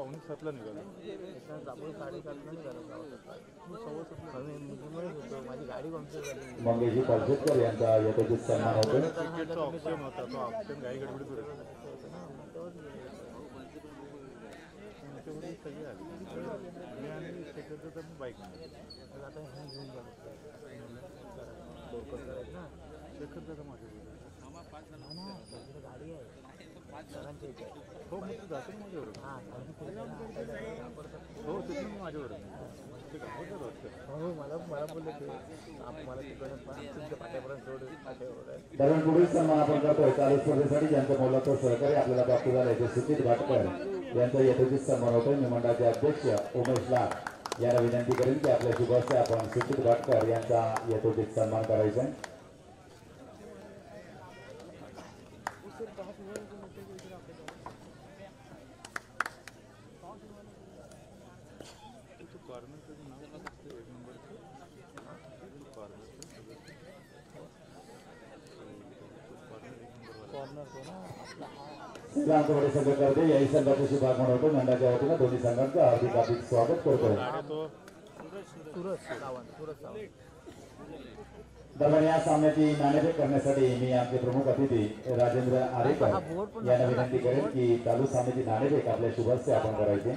7:15 निघालो. आपण 7:30 निघालो गावात. माझी गाडी पंक्चर झाली. मंगेशी पालशेटकर यांचा यथोचित सन्मान होतो. क्रिकेटचा ऑप्शन होता, तो ऑप्शन काही गडबडीत होता. सगळी आली मी आणि शेखरचं तर बाईक आता हे घेऊन जातो ना शेखरचं माझ्या गाडी आहे सरांच्या इथे. हो मग तू जातो माझ्यावर. हो तिथून माझ्यावर हो मला बोलले ते मला तिकडे पाट्यापर्यंत सोड पाट्यावर. दरम्यान पुढील सन्मान आपण करतोय चालू स्पर्धेसाठी ज्यांचं मोलाचं सहकार्य आपल्याला प्राप्त झालंय ते सुचित भाटकर यांचा यथोचित सन्मान होतोय. मी मंडळाचे अध्यक्ष उमेश लाड यांना विनंती करेन की आपल्या शुभ हस्ते आपण सुचित भाटकर यांचा यथोचित सन्मान करायचा आहे. श्रीरामकडे संघ करते याही संघाचे शुभागमन होतो. मंडळाच्या वतीनं दोन्ही संघांचं हार्दिक हार्दिक स्वागत करतोय. दरम्यान या सामन्याची नाणेफेक करण्यासाठी मी आमचे प्रमुख अतिथी राजेंद्र आरेकर यांना विनंती करेन की चालू सामन्याची नाणेफेक आपल्या शुभ हस्ते आपण करायचे.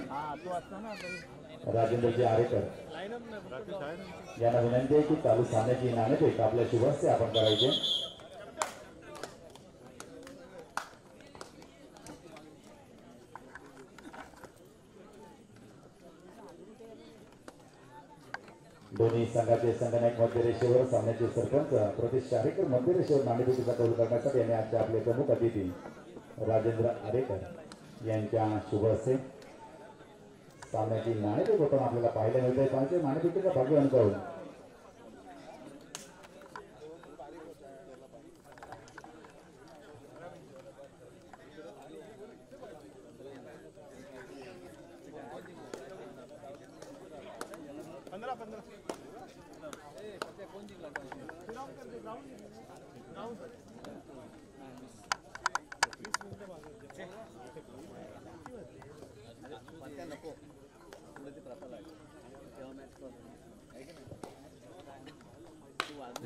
राजेंद्रजी आरेकर यांना विनंती आहे की चालू सामन्याची नाणेफेक आपल्या शुभ हस्ते आपण करायचे. दोन्ही संघाचे संघनायक मध्य रेषेवर सामन्याचे सरपंच प्रतिष्ठा आरेकर मध्य रेषेवर नाणेफेकीचा कौल करण्यासाठी यांनी आजच्या आपले प्रमुख अतिथी राजेंद्र आरेकर यांच्या शुभ हस्ते सामन्याची नाणेफेक होताना आपल्याला पाहायला मिळते. त्यांचे नाणेफेकीचा भाग्य अनुभवून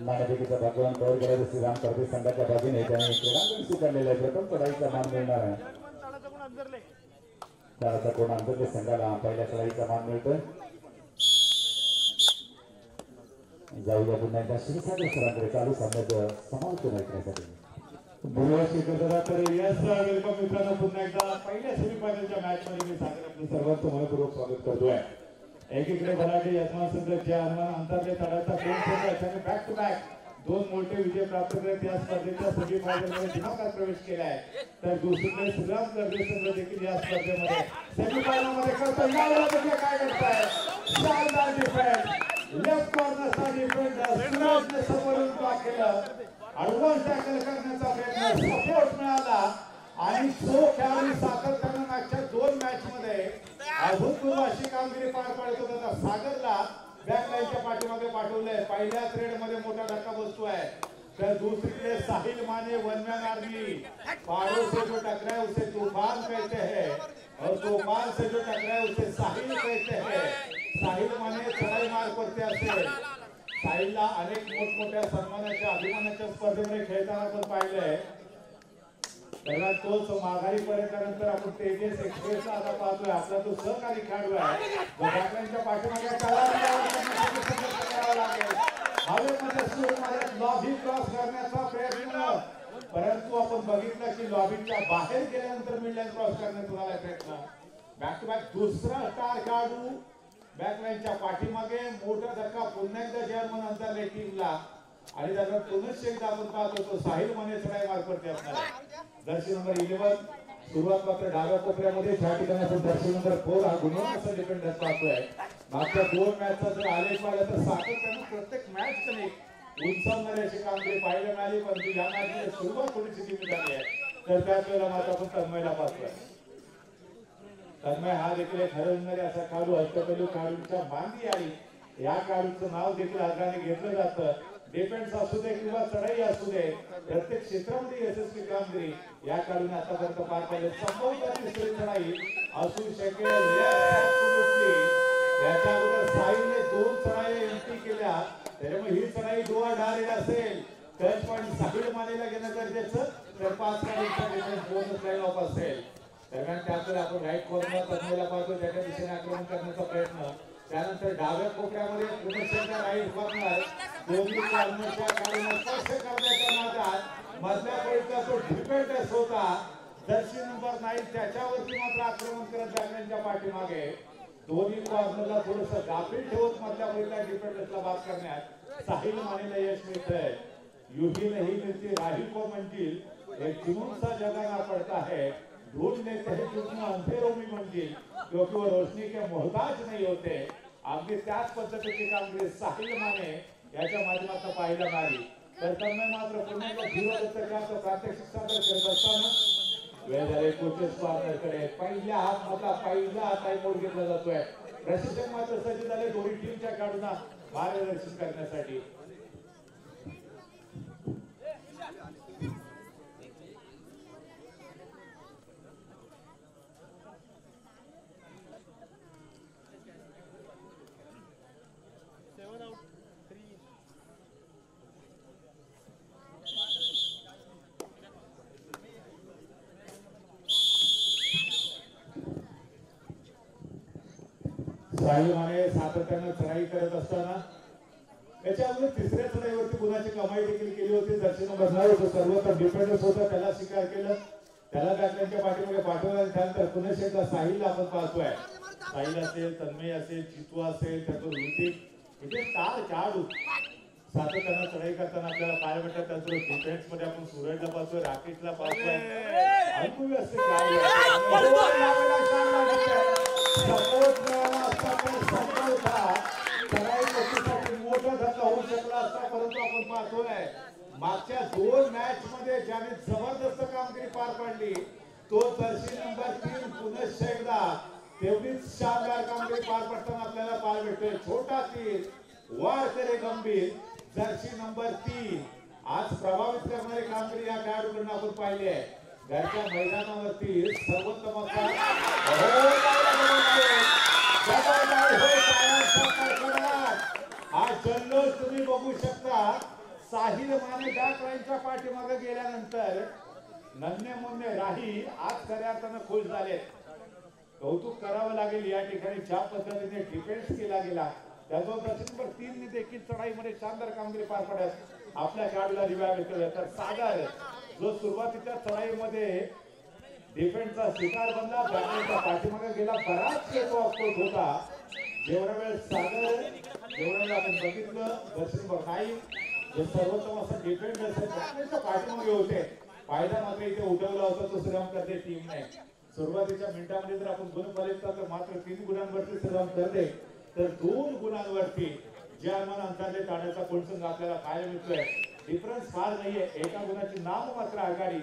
नाणेफेकीचा भाग्यवान कौल करायचं श्रीराम करते संघाच्या बाजूने त्याने क्रीडांगण स्वीकारलेला आहे. प्रथम चढाईचा मान मिळणार आहे. त्याचा कोण अंतर्गत संघाला पहिल्या चढाईचा मान मिळतोय. जाऊया पुन्हा एकदा श्रीसागर सरांकडे चालू सामन्याचं समालोचन ऐकण्यासाठी. वेलकम मित्रांनो. पुन्हा एकदा पहिल्या सेमीफायनलच्या मॅच मध्ये मी सागर आपलं सर्वांचं मनपूर्वक स्वागत करतोय. एकीकडे भराटे यजमान संघ जे हनुमान अंतर्गत तळाचा दोन संघ बॅक टू बॅक दोन मोठे विजय प्राप्त करत या स्पर्धेच्या सेमीफायनलमध्ये दिमागात प्रवेश केलाय. तर दुसरीकडे श्रीराम कर्वे संघ देखील या स्पर्धेमध्ये सेमीफायनलमध्ये करतो. काय करताय शानदार डिफेंस लेफ्ट कॉर्नरचा डिफेंडर सूरजने समोरून ब्लॉक केलं. ऍडव्हान्स टॅकल करण्याचा प्रयत्न सपोर्ट मिळाला आणि जो खेळाडू सातत्याने मागच्या दोन मॅच मध्ये अभूतपूर्व अशी कामगिरी पार पाडत होता सागरला बॅकलाईनच्या पाठीमागे पाठवलंय. पहिल्या थ्रेड मध्ये मोठा धक्का बसतोय. तर दुसरीकडे Sahil Mane one man army पहाड़ों से जो टकराए उसे तूफान कहते हैं और तूफान से जो टकराए उसे साहिल कहते हैं. साहिल माने चढाई मार करते असेल. साहिलला अनेक मोठमोठ्या सन्मानाच्या अभिमानाच्या स्पर्धेमध्ये खेळताना पण पाहिलंय. त्याला तोच माघारी पर्यंतनंतर आपण तेजस एक्सप्रेसला आता पाहतोय. आपला तो सहकारी खेळाडू आहे बॅकलाईनच्या पाठीमागे हवेमध्ये सुरू लॉबी क्रॉस करण्याचा प्रयत्न. परंतु आपण बघितलं की लॉबीच्या बाहेर गेल्यानंतर मिडलाईन क्रॉस करण्याचा झाला प्रयत्न. बॅक टू बॅक दुसरा स्टार खेळाडू बॅकलाईनच्या पाठीमागे मोठा धक्का पुन्हा एकदा जर्मन अंतरले टीमला. आणि त्याचा पुनश्च एकदा आपण पाहतो तो साहिल माने चढाई मार्फत असणार आहे. जर्सी नंबर 11 सुरुवात मात्र डाव्या कोपऱ्यामध्ये त्या ठिकाणी आपण जर्सी नंबर 4 हा गुणवत्ता डिपेंडन्स पाहतोय. मागच्या दोन मॅचचा जर आलेख पाहिला तर सातत्याने प्रत्येक मॅच कने उंचावणारी अशी कामगिरी पाहायला मिळाली. परंतु या मॅचची सुरुवात थोडीशी धीमी झाली आहे. तर त्याच वेळेला मात्र आपण तन्मयला पाहतोय. तन्मय हा देखील एक हरवणारे असा खेळाडू अष्टपैलू खेळाडूंच्या मांदी आणि या खेळाडूचं नाव देखील आदराने घेतलं जातं. डिफेन्स असू दे किंवा चढाई असू दे, प्रत्येक क्षेत्रामध्ये यशस्वी कामगिरी या काढून आतापर्यंत पार पाडले. संभवत तिसरी चढाई असू शकेल. याच्या अगोदर साईने 2 चढाई एंट्री केल्या, त्याच्यामुळे ही चढाई दुआ डायरेक्ट असेल. टच पॉईंट साहिल मानेला घेणं गरजेचं, तर 5 राऊंडचा डिफेन्स बोनस लाईन ऑफ असेल. दरम्यान त्यातून आपण राईट कॉर्नर तन्मयला पाहतो, त्याच्या दिशेने आक्रमण करण्याचा प्रयत्न. त्यानंतर डाव्या कोपऱ्यामध्ये पुनश्चेच्या राईट कॉर्नर, दोन्ही कॉर्नरच्या काढून स्पर्श करण्याच्या नादात मधल्या पॉईंटचा तो डिफेंडर्स होता जर्सी नंबर 9, त्याच्यावरती मात्र आक्रमण करत जाण्याच्या पाठीमागे दोन्ही कॉर्नरला थोडंसं गाफील ठेवत मधल्या पॉईंटला डिफेंडर्सला बाद करण्यात साहिल मानेला यश मिळतंय. यूही नहीं मिलती राही को मंजिल, एक जुनून सा जगाना पड़ता है, ढूंढ लेते हैं जुनून अंधेरों में मंजिल, क्योंकि वो रोशनी के मोहताज नहीं होते. अगदी त्याच पद्धतीची कामगिरी साहिल माने याच्या माध्यमातून पाहायला मिळाली. तर तन्मय मात्र पुन्हा धीरो प्रात्यक्षिक सादर करत असताना वेळ झाले कोचेस कॉर्नरकडे. पहिल्या हात मधला पहिला टाइमआउट घेतला जातोय. प्रशिक्षक मात्र सज्ज झाले दोन्ही टीमच्या खेळाडूंना मार्गदर्शन करण्यासाठी. साहिल माने सातत्याने चढाई करत असताना त्याच्यामुळे तिसऱ्या चढाईवरती गुणाची कमाई देखील केली होती. दर्शन नंबर 9 सर्वत्र डिफेंडर्स होता, त्याला स्वीकार केलं, त्याला बॅटलॅनच्या पाठीमागे पाठवलं. त्यानंतर पुन्हा एकदा साहिलला आपण पाहतोय. साहिल असेल, तन्मय असेल, चितू असेल, त्यातून ऋतिक, इथे स्टार खेळाडू सातत्याने चढाई करताना आपल्याला पाहायला मिळतात. त्याचबरोबर डिफेन्स मध्ये आपण सूरजला पाहतोय, राकेशला पाहतोय, ऐकू असते सपोर्ट मिळाला असता पण संभव होता. चढाई गोष्टीसाठी मोठा धक्का होऊ शकला असता, परंतु आपण पाहतोय मागच्या 2 मॅच मध्ये ज्याने जबरदस्त कामगिरी पार पाडली तो जर्सी नंबर 3 पुन्हा एकदा तेवढीच शानदार कामगिरी पार पडताना आपल्याला पाहायला मिळतोय. छोटा तीर वार करे गंभीर, जर्सी नंबर 3 आज प्रभावित करणारी कामगिरी या खेळाडूकडून आपण पाहिली आहे. घरच्या मैदानावरती सर्वोत्तम हा जल्लोष तुम्ही बघू शकता. साहिल माने बॅक लाईनच्या पाठीमागे गेल्यानंतर नन्हे मुन्ने राही आज खऱ्या अर्थानं खुश झाले. कौतुक करावं लागेल या ठिकाणी ज्या पद्धतीने डिफेन्स केला गेला. त्याचबरोबर नंबर 3 ने देखील चढाईमध्ये शानदार कामगिरी पार पाडत आपल्या खेळाडूला रिवाइव केलं. तर सागर जो सुरुवातीच्या चढाईमध्ये डिफेन्सचा शिकार बनला, बॅटलच्या पाठीमागे गेला, बराच तो ऑफकोर्स होता. जेवढा वेळ सागर जेवढा वेळ आपण बघितलं दर्शन नाही जे सर्वोत्तम असं डिफेन्स बॅटलच्या पाठीमागे होते. फायदा मात्र इथे उठवला होता तो श्रीराम करते टीमने. सुरुवातीच्या मिनिटांमध्ये जर आपण गुण बघितला तर मात्र 3 गुणांवरती श्रीराम करते, तर 2 गुणांवरती जे आम्हाला अंतर्ले टाळण्याचा कोणसंग आपल्याला पाहायला मिळतोय. डिफरन्स फार नाहीये, एका गुणाची नाम मात्र आघाडी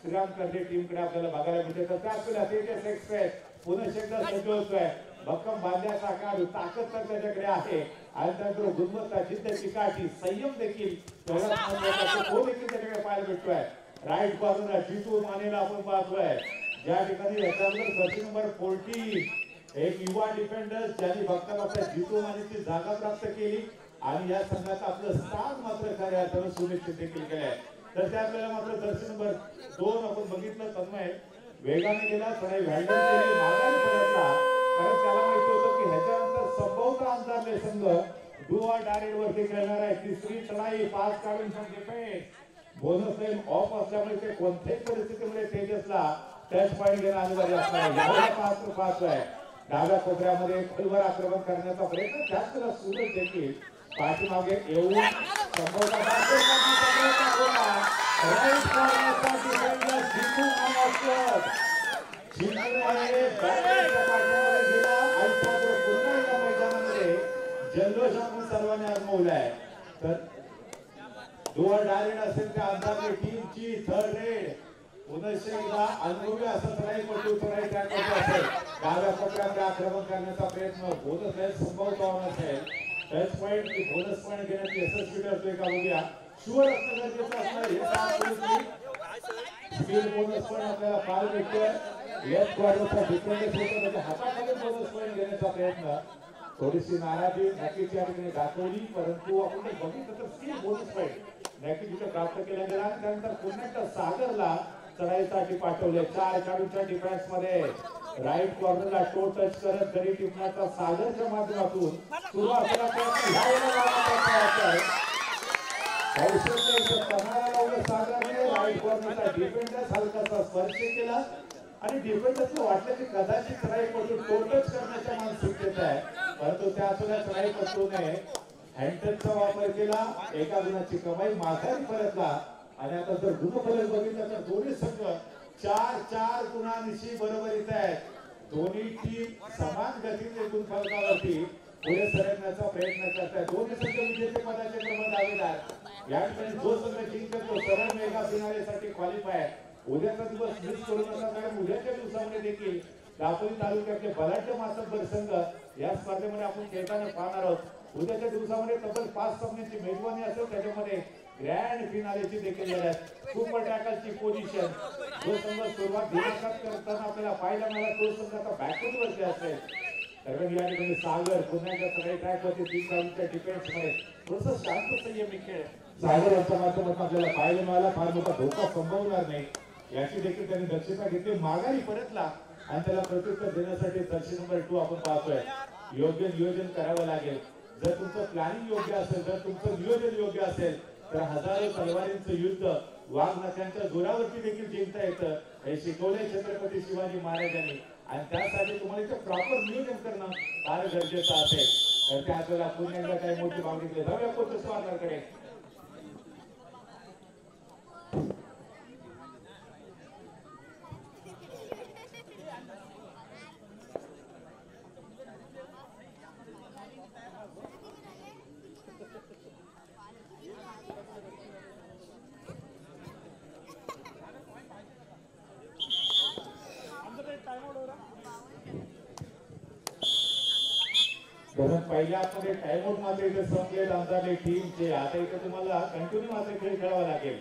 श्रीराम करते टीमकडे आपल्याला बघायला मिळते. तर त्याचवेळी तेजस एक्सप्रेस पुन्हा एकदा सज्ज होतोय. भक्कम बांधण्याचा काळ ताकद तर त्याच्याकडे आहे आणि त्यानंतर गुणवत्ता, जिद्द, चिकाटी, संयम देखील तो देखील त्याच्याकडे पाहायला मिळतोय. राईट कॉर्नर जितू मानेला आपण पाहतोय, ज्या ठिकाणी याच्यावर जर्सी नंबर 14 एक युवा डिफेंडर ज्यांनी बघता बघता जितू मानेची जागा प्राप्त केली आणि या संघात आपलं स्थान मात्र खऱ्या अर्थानं सुनिश्चित देखील केलंय. तर त्यावेळेला मात्र जर्सी नंबर 2 आपण बघितलं तन्मय वेगाने गेला, चढाई व्हॅल्डर केली, मागाने परतला, कारण त्याला माहिती होतं की ह्याच्यानंतर संभवता अंतरले संघ डू ऑर डायरेक्ट वरती खेळणार आहे. तिसरी चढाई 5 काढून डिफेन्स बोनस लाईन ऑफ असल्यामुळे ते कोणत्याही परिस्थितीमध्ये तेजसला टच पॉईंट घेणं अनिवार्य असणार आहे. डाव्या कोपऱ्यामध्ये खोलवर आक्रमण करण्याचा प्रयत्न, जास्त सूरज देखील पाठीमागे येऊन संभवता जल्लोष आपण सर्वांनी अनुभवलाय. तर डोअर डायरेक्ट असेल त्या अंदाजे टीमची थर्ड रेड पुन्हा एकदा अनुभवी असं चढाईपटू चढाई करण्याचा असेल. डाव्या कोपऱ्यामध्ये आक्रमण करण्याचा प्रयत्न होत असेल, संभवता नसेल टच पॉईंट की बोनस पॉईंट घेण्यात यशस्वी ठरतोय का बघूया. शुअर असणं गरजेचं असणार हे स्किल बोनस पॉईंट आपल्याला फार भेटतोय. लेफ्ट कॉर्नरचा डिफेंडर होता त्याच्या हाताखाली बोनस पॉईंट घेण्याचा प्रयत्न. थोडीशी नाराजी नक्कीच या ठिकाणी दाखवली, परंतु आपण बघितलं तर स्किल बोनस पॉईंट नक्की तिथे प्राप्त केला गेला. त्यानंतर पुन्हा एकदा सागरला चढाईसाठी पाठवले. 4 खेळाडूंच्या डिफेन्स मध्ये राईट कॉर्नरला टो टच करत गडी टिपण्याचा सागरच्या माध्यमातून सुरुवातीला सागरने राईट कॉर्नरचा डिफेंडर हलकासा स्पर्श केला आणि डिफेंडरला वाटलं की कदाचित चढाईपटू टो टच करण्याच्या मानसिकतेत आहे, परंतु त्यातून चढाईपटूने हँडटचचा वापर केला. एका गुणाची कमाई माघारी परतला आणि आता जर गुणफलक बघितलं तर दोन्ही संघ 4-4 गुणांशी बरोबरीत आहेत. दोन्ही टीम समान गतीने गुणफलकावरती पुढे सरकण्याचा प्रयत्न करतात. दोन्ही संघ विजेते पदाचे प्रबळ दावेदार. या ठिकाणी जो संघ जिंकतो तो सरळ मेगा फिनालेसाठी क्वालिफाय. उद्याचा दिवस मिस करू नका, कारण उद्याच्या दिवसामध्ये देखील दापोली तालुक्यातले बलाढ्य मातब्बर संघ या स्पर्धेमध्ये आपण खेळताना पाहणार आहोत. उद्याच्या दिवसामध्ये तब्बल 5 सामन्यांची मेजबानी असेल, त्याच्यामध्ये ग्रँड फिनालेची देखील लढत. सुपर टॅकलची पोझिशन जो संघ सुरुवात दिमाखात करताना आपल्याला पाहायला मिळाला तो संघ आता बॅकवर्ड वरती असेल. तर या ठिकाणी सागर पुन्हा एकदा सगळे ट्रॅक वरती 3 खेळाडूंच्या डिफेन्स मध्ये थोडंसं शांत संयमी खेळ सागर यांच्या माध्यमातून आपल्याला पाहायला मिळाला. फार मोठा धोका संभवणार नाही याची देखील त्यांनी दक्षता घेतली. माघारी परतला आणि त्याला प्रत्युत्तर देण्यासाठी जर्सी नंबर 2 आपण पाहतोय. योग्य नियोजन करावं लागेल. जर तुमचं प्लॅनिंग योग्य असेल, जर तुमचं नियोजन योग्य असेल तर हजारो तलवारींचं युद्ध वाघनखांच्या जोरावरती देखील जिंकता येतं हे शिकवले छत्रपती शिवाजी महाराजांनी. आणि त्यासाठी तुम्हाला इथे प्रॉपर नियोजन करणं फार गरजेचं असेल. तर त्या आपल्याला पुन्हा एकदा काही मोठी मागणी जाऊया कोच स्वागताकडे. पहिल्या मध्ये टाइमआउट मात्र इथे संपले अंदाजे टीमचे. आता इथे तुम्हाला कंटिन्यू मात्र खेळ खेळावा लागेल.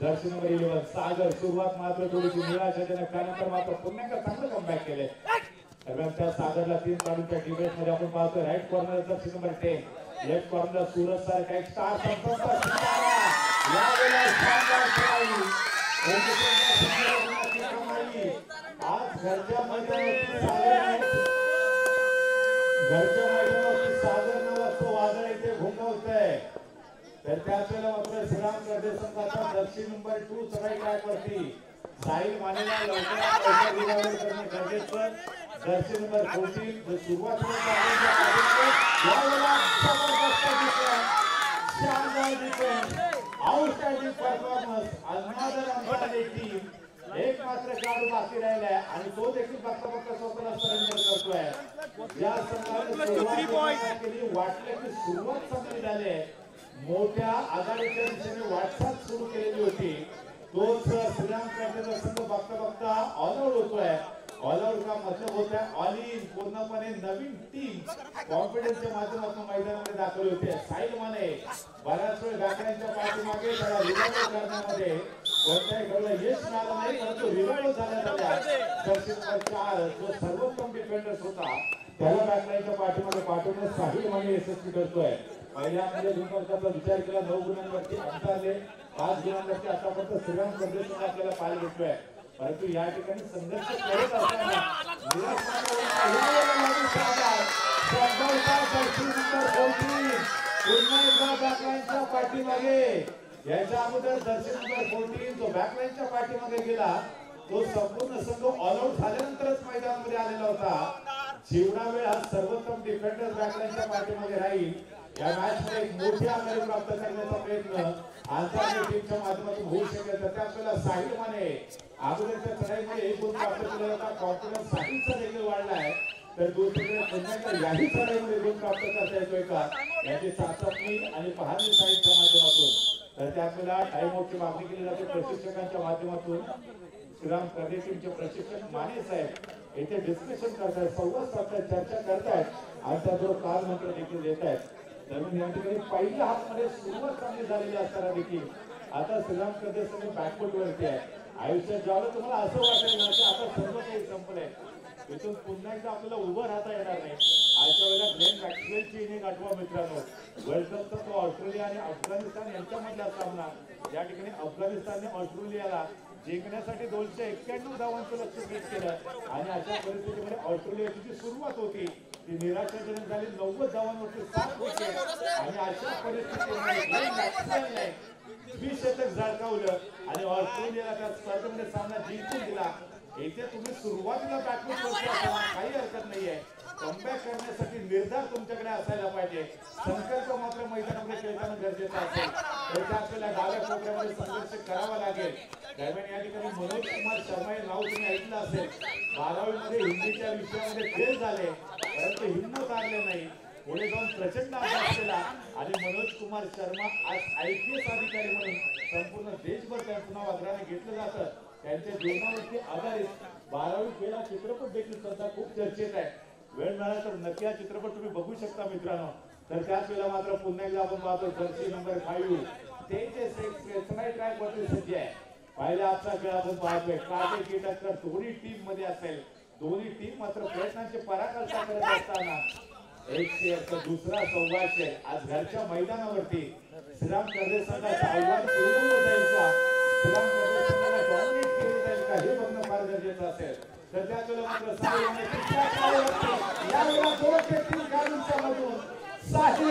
जर्सी नंबर 11 सागर सुरुवात मात्र थोडीशी निराशाजनक, त्यानंतर मात्र पुन्हा एकदा चांगलं कमबॅक केले. त्या सागरला 3 खेळाडूंच्या डिफेन्स मध्ये आपण पाहतोय. Right corner jersey number 10, left corner Suraj सारखा एक स्टार आज घरच्या मैदानावरती सागर नावाचं वादळ इथे घुमवतंय. तर त्याच वेळेला मात्र श्रीराम कर्जे संघाचा जर्सी नंबर 2 चढाई ट्रॅक वरती साहिल मानेला लवकरात लवकर रिकव्हर करणे गरजेचं. जर्सी नंबर 14 जो सुरुवातीला आउटस्टँडिंग परफॉर्मन्स अनदर टीम. एक मात्र खेळाडू बाकी राहिलाय आणि तो देखील बघता बघता स्वतःला सरेंडर करतोय. या संघाने सुरुवात केली, वाटलं की सुरुवात चांगली झाली, मोठ्या आघाडीच्या दिशेने वाटचाल सुरू केलेली होती. तोच श्रीराम कर्जेचा संघ बघता बघता ऑल आउट होतोय. ऑल आउट का मतलब होत आहे ऑल इन. पूर्णपणे नवीन टीम कॉन्फिडन्सच्या माध्यमातून मैदानामध्ये दाखवली होते. साहिल माने बऱ्याच वेळ बॅकलाईनच्या पाठीमागे त्याला रिव्हाइव्ह करण्यामध्ये कोणत्याही खेळाला यश मिळालं नाही, परंतु रिव्हाइव्ह झाल्या जर्सी नंबर 4 जो सर्वोत्तम डिफेंडर होता त्याला बॅकलाईनच्या पाठीमागे पाठवून साहिल माने यशस्वी करतोय. पहिल्यामध्ये गुणफलकाचा विचार केला 9 गुणांवरती अंतरले 5 गुणांवरती आतापर्यंत श्रीराम कर्जे आपल्याला पाहायला भेटतोय. परंतु या ठिकाणी संघर्ष करत असताना पाठीमागे याच्या अगोदर जर्सी नंबर 14 जो बॅकलाईनच्या पाठीमागे गेला तो संपूर्ण संघ ऑल आउट झाल्यानंतरच मैदानामध्ये आलेला होता. जेवढा वेळ हा सर्वोत्तम डिफेंडर बॅकलाईनच्या पाठीमागे राहील या मॅच मध्ये एक मोठी आघाडी प्राप्त करण्याचा प्रयत्न आंतरराष्ट्रीय टीमच्या माध्यमातून होऊ शकेल. तर त्यावेळेला साहिल माने अगोदरच्या चढाईमध्ये 1 गुण प्राप्त केला होता. कॉन्फिडन्स साहिलचा देखील वाढलाय. तर दुसरीकडे पुन्हा याही चढाईमध्ये गुण प्राप्त करता येतोय का याची चाचपणी आणि पाहणी साहिलच्या माध्यमातून. तर त्यावेळेला टाइम आउटची मागणी केली जाते प्रशिक्षकांच्या माध्यमातून. श्रीराम कर्जे टीमचे प्रशिक्षक माने साहेब येथे डिस्कशन करतायत, संवाद साधतायत, चर्चा करतायत आणि त्याबरोबर काल मंत्र देखील देत आहेत. दरम्यान या ठिकाणी पहिल्या हाफमध्ये सुरुवात चांगली झालेली असताना देखील आता श्रीराम करदे संघ बॅकफुट वरती आहे. आयुष्यात ज्यावेळेला तुम्हाला असं वाटेल ना की आता सर्व काही संपलंय, इथून पुन्हा एकदा आपल्याला उभं राहता येणार नाही, अशा वेळेला ग्लेन मॅक्सवेलची इनिंग आठवा मित्रांनो. वर्ल्ड कपचा तो ऑस्ट्रेलिया आणि अफगाणिस्तान यांच्यामधला सामना, या ठिकाणी अफगाणिस्तानने ऑस्ट्रेलियाला जिंकण्यासाठी 291 धावांचं लक्ष्य सेट केलं आणि अशा परिस्थितीमध्ये ऑस्ट्रेलियाची जी सुरुवात होती ती निराशाजनक झाली. 90 धावांवरती 7 विकेट आणि अशा परिस्थितीमध्ये ग्लेन मॅक्सवेलने 20 शतक झळकावलं आणि ऑस्ट्रेलियाला त्या स्पर्धेमध्ये सामना जिंकून दिला. येथे तुम्ही सुरुवातीला बॅटबॉल करता काही हरकत नाहीये, कमबॅक करण्यासाठी निर्धार तुमच्याकडे असायला पाहिजे. संकल्प मात्र मैदानामध्ये खेळताना गरजेचा असेल तर आपल्याला डाव्या कोपऱ्यामध्ये संघर्ष करावा लागेल. दरम्यान या ठिकाणी मनोज कुमार शर्मा हे नाव तुम्ही ऐकलं असेल. 12वी मध्ये हिंदीच्या विषयामध्ये फेल झाले परंतु हिंमत हारले नाही, पुढे जाऊन प्रचंड अभ्यास केला आणि मनोज कुमार शर्मा आज IPS अधिकारी म्हणून संपूर्ण देशभर त्यांचं नाव आदराने घेतलं जातं. त्यांच्या जीवनावरती आधारित 12वी फेल हा चित्रपट देखील सध्या खूप चर्चेत आहे. वेळ मिळाला तर नक्की हा चित्रपट तुम्ही बघू शकता मित्रांनो. तर त्याच वेळेला मात्र पुन्हा एकदा आपण पाहतो जर्सी नंबर 5 ते ट्रॅक वरती सज्ज आहे. पहिला आजचा खेळ आपण पाहतोय काटे की टक्कर दोन्ही टीम मध्ये असेल. दोन्ही टीम मात्र प्रयत्नांची पराकाष्ठा करत असताना एक शेअरचा दुसरा संघर्ष आज घरच्या मैदानावरती श्रीराम करदे संघाचं आव्हान केलं जाईल का, श्रीराम करदे संघाला डॉमिनेट केलं जाईल का हे बघणं फार गरजेचं असेल. तर त्याच वेळेला मात्र यावेळेला 2 ते 3 खेळाडूंच्या मधून साहिल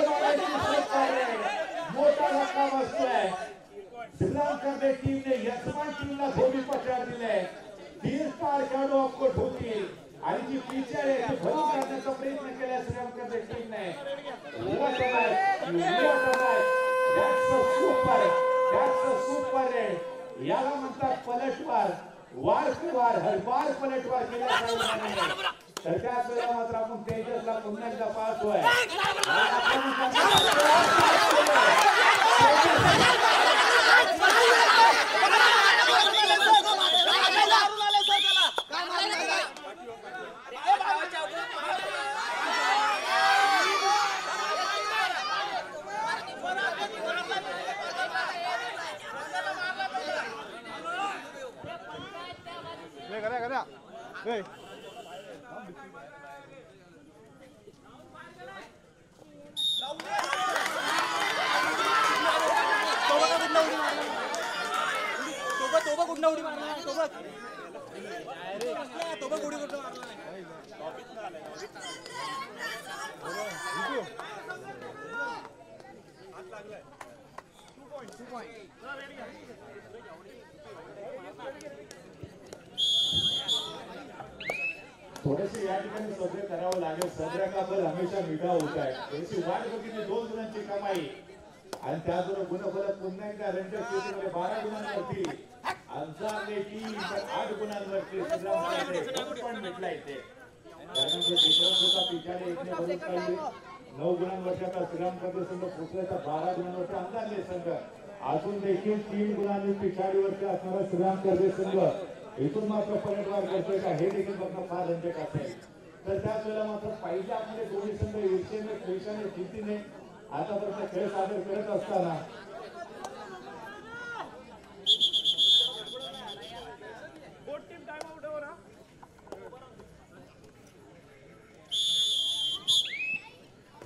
मोठा धक्का बसतोय. श्रीराम करदे टीमने यजमान टीमला धोबी पछाड दिले. 3 स्टार खेळाडू ऑफकोर्ट होतील आणि जी पिचर आहे ती भरून काढण्याचा प्रयत्न केला श्रीराम करदे टीमने. सुपर याला म्हणतात पलटवार, वार हरवार पलटवार केला. तर त्याच वेळेला मात्र आपण तेजसला पुन्हा एकदा पाहतोय. थोडेसे या ठिकाणी सदरे करावं लागेल. सदऱ्या का बल हमेशा निघा होत आहे. थोडीशी वाट बघितली 2 गुणांची कमाई आणि त्याचबरोबर गुणफलक पुन्हा एकदा रंजक स्थितीमध्ये 12 गुणांवरती अंजारने टीम 8 गुणांवरती श्रीराम करदे पण भेटला इथे. कारण जे डिफरन्स होता पिछाडे एकने भरून काढली. 9 गुणांवरती आता श्रीराम करदे संघ पोहोचल्याचा 12 गुणांवरती अंजारने संघ अजून देखील 3 गुणांनी पिछाडीवरती असणारा श्रीराम करदे संघ इथून मात्र पलटवार करतोय का हे देखील बघणं फार रंजक असेल. तर त्याच वेळेला मात्र पहिल्या आपले दोन्ही संघ ईर्षेने द्वेषाने भीतीने आतापर्यंत खेळ सादर करत असताना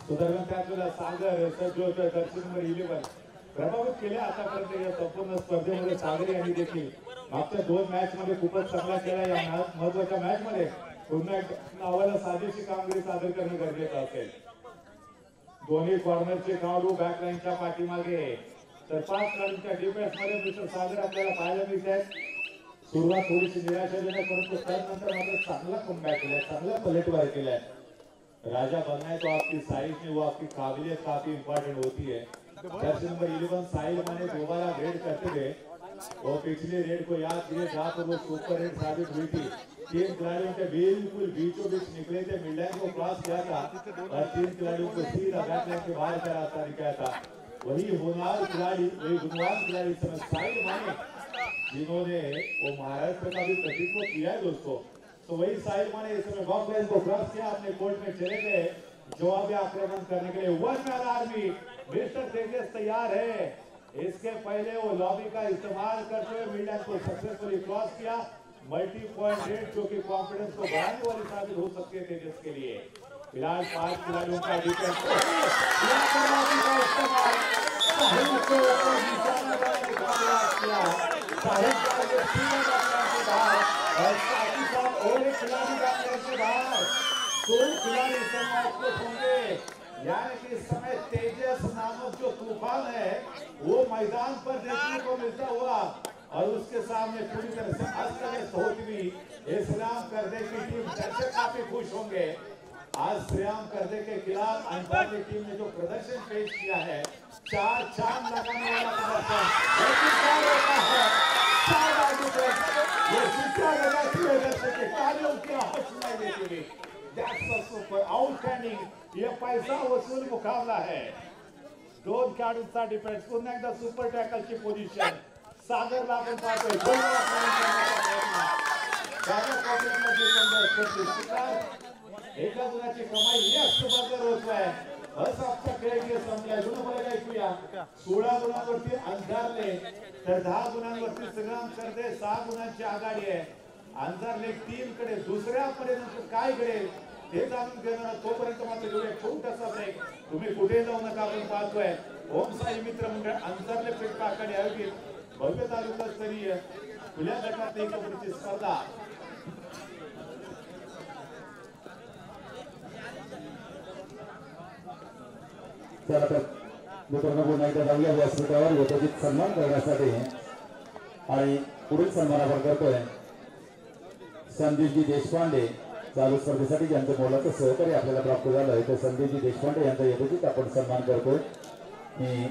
सुदर्शन त्याच वेळेला सागर सज्ज होतोय. दर्शन नंबर 11 प्रभावित केले आतापर्यंत या संपूर्ण स्पर्धेमध्ये. सागर यांनी देखील मागच्या 2 मॅच मध्ये खूपच चांगला केला. या महत्वाच्या मॅच मध्ये पुन्हा नावाला साजेशी कामगिरी सादर करणं गरजेचं असेल. दोन्ही कॉर्नरचे खेळाडू बॅकलाईनच्या पाठीमागे. तर 5 खेळाडूंच्या डिफेन्स मध्ये मिस्टर सागर आपल्याला पाहायला मिळत आहेत. सुरुवात थोडीशी निराशाजनक परंतु त्यानंतर मात्र चांगला कमबॅक केलाय, चांगला पलटवार केलाय. राजा बनना है तो आपकी साइज में वो आपकी काबिलियत काफी इंपॉर्टेंट होती है. जर्सी नंबर 11 साहिल माने दोबारा रेड करते थे और पिछले रेड को याद कीजिए जहाँ पर वो सुपर रेड साबित हुई थी. 3 खिलाड़ियों के बिल्कुल बीचों बीच निकले थे, मिड लाइन को क्रॉस किया था और 3 खिलाड़ियों को सीधा बैक लाइन के बाहर का रास्ता निकाला था. वही होनहार खिलाड़ी, वही गुणवान खिलाड़ी साहिल माने जिन्होंने वो महाराष्ट्र का भी प्रतिनिधित्व किया है दोस्तों. तो वही साहिल माने इस समय बॉक्स लाइन को क्रॉस किया, अपने कोर्ट में चले गए जवाबी आक्रमण करने के लिए one man army mister Tejas तैयार है। इसके पहले वो लॉबी का इस्तेमाल करते हुए मिडलैंड को सक्सेसफुली क्रॉस किया। मल्टी पॉइंट रेट जो कि कॉन्फिडेंस को बढ़ाने वाली साबित हो सकती है तेजस के लिए। फिलहाल 5 खिलाड़ियों का डिफेंस और एक खिलाड़ी का बाहर 2 खिलाड़ी इस समय आउटपुट होंगे। यानी कि इस समय तेजस नामक जो तूफान है वो मैदान पर देखने को मिलता हुआ और उसके सामने पूरी तरह से अस्त व्यस्त होती हुई श्रीराम करदे की टीम दर्शक काफी खुश होंगे। आज श्रीराम करदे के खिलाफ अंतर की टीम ने जो प्रदर्शन पेश किया है, 4 चांद लगाने वाला प्रदर्शन ये शिक्षा लगाती हुए दर्शक के तालियों की आवाज सुनाई देती हुई। That's a super outstanding. ये पैसा वसूल मुकाबला है। 2 खेळाडूंचा डिफेन्स पुन्हा एकदा सुपर टॅकलची पोझिशन सागरला आपण पाहतोय एका गुणाची कमाई यश बाजार होतोय। असापचा खेळ खेळ संपलाय। जुनं मला ऐकूया 16 गुणांवरती अंधारले तर 10 गुणांवरती संग्राम करदे 6 गुणांची आघाडी आहे। अंधारले टीम कडे दुसऱ्या पर्यंत काय घडेल हे जाणून घेणार तोपर्यंत मात्र घेऊया छोटासा ब्रेक। तुम्ही कुठे जाऊ नका आपण पाहतोय ओम साई मित्र मंडळ अंतरले पेट पाकडे आयोजित भव्य तालुकास्तरीय खुल्या गटात एक कबड्डीची स्पर्धा चला तर मित्रांनो पुन्हा एकदा जाऊया व्यासपीठावर यथोचित सन्मान करण्यासाठी आणि पुढील सन्मान आपण करतोय संदीपजी देशपांडे चालू स्पर्धेसाठी ज्यांचं मोलाचं सहकार्य आपल्याला प्राप्त झालंय तर संदीपजी देशपांडे यांचा यथोचित आपण सन्मान करतोय। मी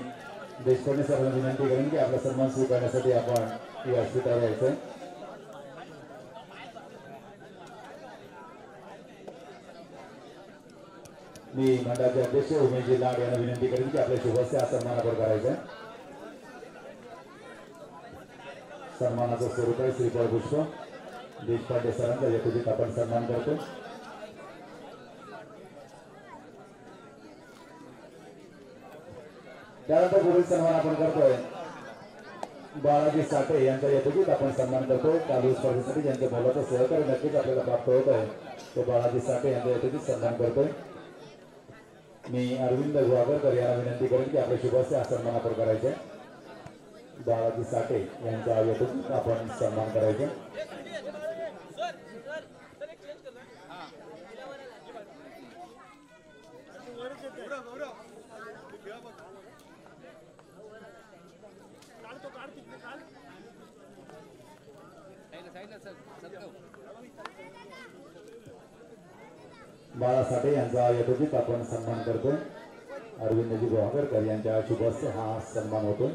देशपांडे सरांना विनंती करेन की आपला सन्मान स्वीकारण्यासाठी आपण व्यासपीठावर यायचंय। मी मंडळाचे अध्यक्ष उमेशजी लाड यांना विनंती करेन की आपल्या शुभस्य हा सन्मान आपण करायचा आहे। सन्मानाचं स्वरूप आहे श्रीफळ पुष्प। देशपांडे सरांचा यथोचित आपण सन्मान करतो। त्यानंतर पुढील सन्मान आपण करतोय बाळाजी साठे यांचा यथोचित आपण सन्मान करतोय। चालू स्पर्धेसाठी ज्यांचं मोलाचं सहकार्य नक्कीच आपल्याला प्राप्त होत आहे ते बाळाजी साठे यांचा यथोचित सन्मान करतोय। मी अरविंद गुहागरकर यांना विनंती करेन की आपल्या शुभस्य हा सन्मान आपण करायचा आहे। बाळाजी साठे यांचा यथोचित आपण सन्मान करायचा। बाळा साठे यांचा यथोचित आपण सन्मान करतोय। अरविंदजी गुहागरकर यांच्या शुभस्य हा सन्मान होतोय।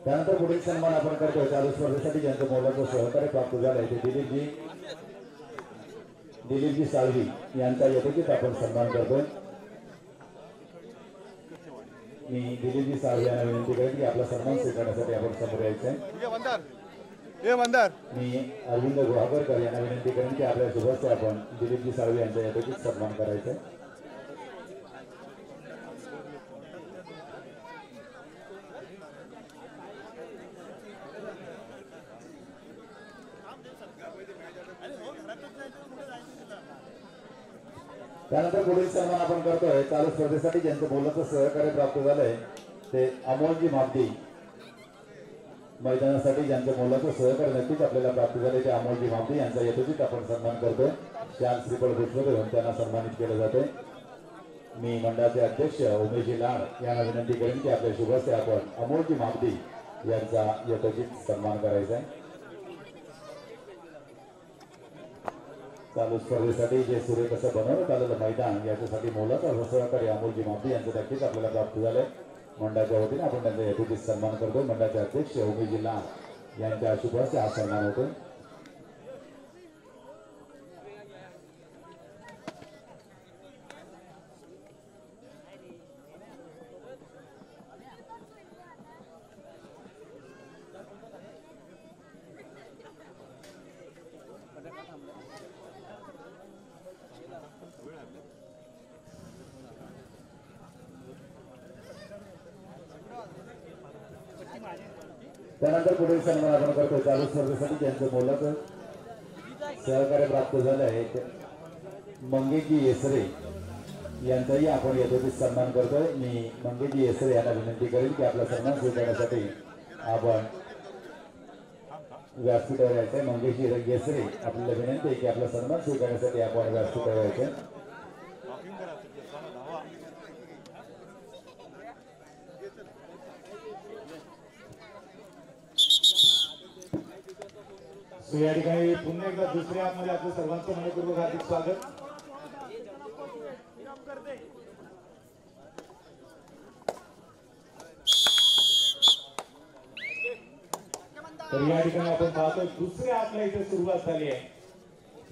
त्यानंतर पुढील सन्मान आपण करतोय चालू स्पर्धेसाठी ज्यांचं मोलाचं सहकार्य प्राप्त झालंय ते दिलीपजी साळवी यांचा यथोचित आपण सन्मान करतोय। मी दिलीपजी साळवी यांना विनंती करेन की आपला सन्मान स्वीकारण्यासाठी आपण समोर यायचंय। मी अरविंद गुहागरकर यांना विनंती करेन की आपल्या शुभस्य आपण दिलीपजी साळवी यांचा यथोचित सन्मान करायचा आहे। त्यानंतर पुढील सन्मान आपण करतोय चालू स्पर्धेसाठी ज्यांचं मोलाचं सहकार्य प्राप्त झालंय ते अमोलजी मापदी। मैदानासाठी ज्यांचं मोलाचं सहकार्य नक्कीच आपल्याला प्राप्त झाले ते अमोलजी मापदी यांचा यथोचित आपण सन्मान करतोय। शाल श्रीफळ पुष्प देऊन त्यांना सन्मानित केलं जातंय। मी मंडळाचे अध्यक्ष उमेशजी लाड यांना विनंती करेन की आपल्या शुभस्य आपण अमोलजी मापदी यांचा यथोचित सन्मान करायचा आहे। चालू स्पर्धेसाठी जे सूर्य कसं बनवण्यात आलेलं मैदान याच्यासाठी मोलाचा सहकार्य अमोलजी मापदी यांचं नक्कीच आपल्याला प्राप्त झालंय। मंडळाच्या वतीने आपण त्यांचा यथोचित सन्मान करतो। मंडळाचे अध्यक्ष उमेशजी लाड यांच्या शुभस्य हा सन्मान होतो। त्यानंतर पुढील सन्मान आपण करतो चालू स्पर्धेसाठी ज्यांचं मोलाचं सहकार्य प्राप्त झालं आहे मंगेशजी येसरे यांचाही आपण यथोचित सन्मान करतोय. मी मंगेशजी येसरे यांना विनंती करेन की आपला सन्मान स्वीकारण्यासाठी आपण व्यासपीठावर यायचंय. मंगेशजी येसरे आपल्याला विनंती आहे की आपला सन्मान स्वीकारण्यासाठी आपण व्यासपीठावर यायचंय. या ठिकाणी पुन्हा एकदा दुसऱ्या मध्ये आपलं सर्वांचं मनपूर्वक हार्दिक स्वागत. तर या ठिकाणी आपण पाहतो दुसऱ्या आपल्या इथे सुरुवात झाली आहे.